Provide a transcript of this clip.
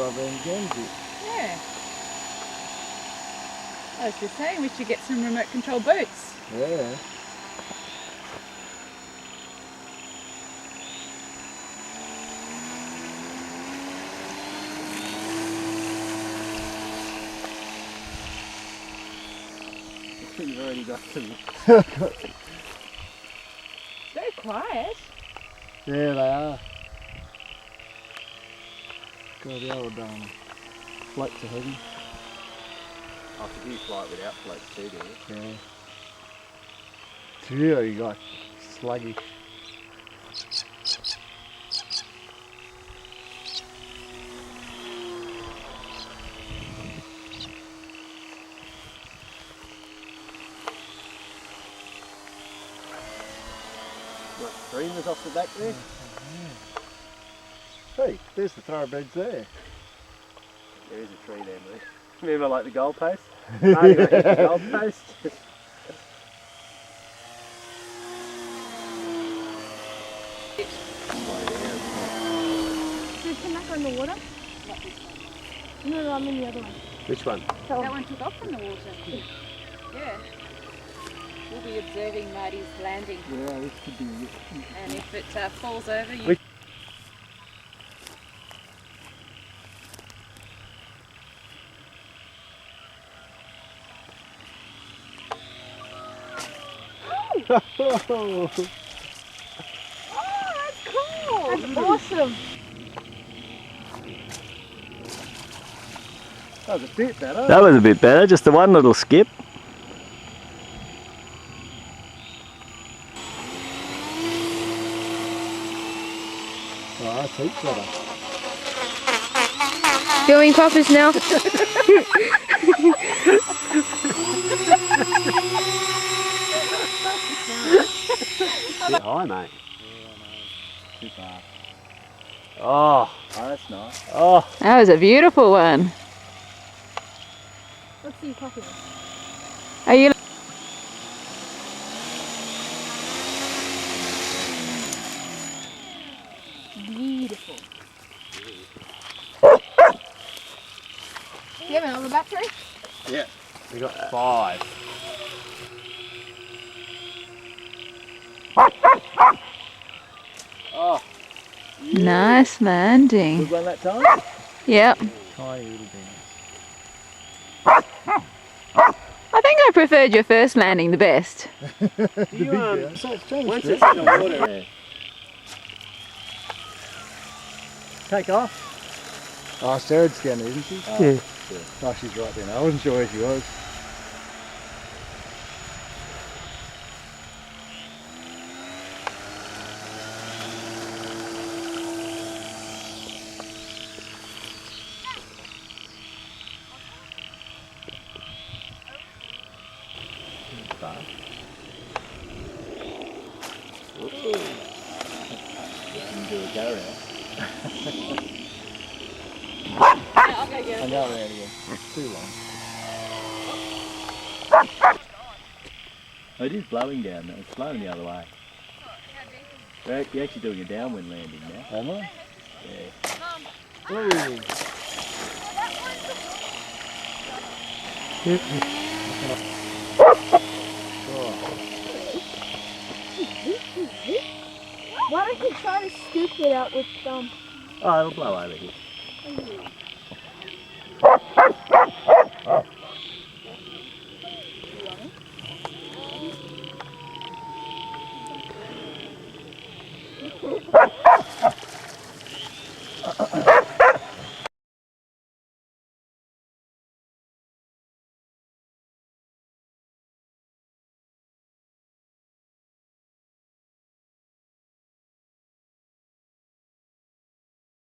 drive around Guernsey. Yeah. I was just saying we should get some remote control boats. Yeah. You've already got some. It's very quiet. Yeah, they are. God, the old floats are heavy. I could use flight without floats too, do you? Yeah. It's really like sluggish. What, streamers off the back there? Hey, there's the thoroughbreds there. There is a tree there, mate. Remember like the goalpost? Marty got hit the goalpost. So can that go in the water? No, I'm in the other one. Which one? That one took off from the water. Yeah. We'll be observing Marty's landing. Yeah, this could be. And if it falls over, you... Oh, that's cool! That's awesome! That was a bit better. That was a bit better, just the one little skip. Oh, that's heaps better. Filming poppers now. Bit high, mate. Too far. Oh, Oh, that's nice. oh. That was a beautiful one. Let's see poppers. Are you... Beautiful. Do you have another battery? Yeah, we got 5. Oh, Nice landing. good one that time? Yep. Tiny little things. I think I preferred your first landing the best. Do you, So it's changed. once it? it's in the water, yeah. Take off. Oh, Sarah's scanning, isn't she? Yeah. Oh, she's right there. I wasn't sure where she was. Do a go around. I know around again. It's too long. It is blowing down though, it's blowing the other way. You're actually doing a downwind landing now. Am I? Yeah. Ooh. Why don't you try to scoop it out with Oh, it'll blow over here.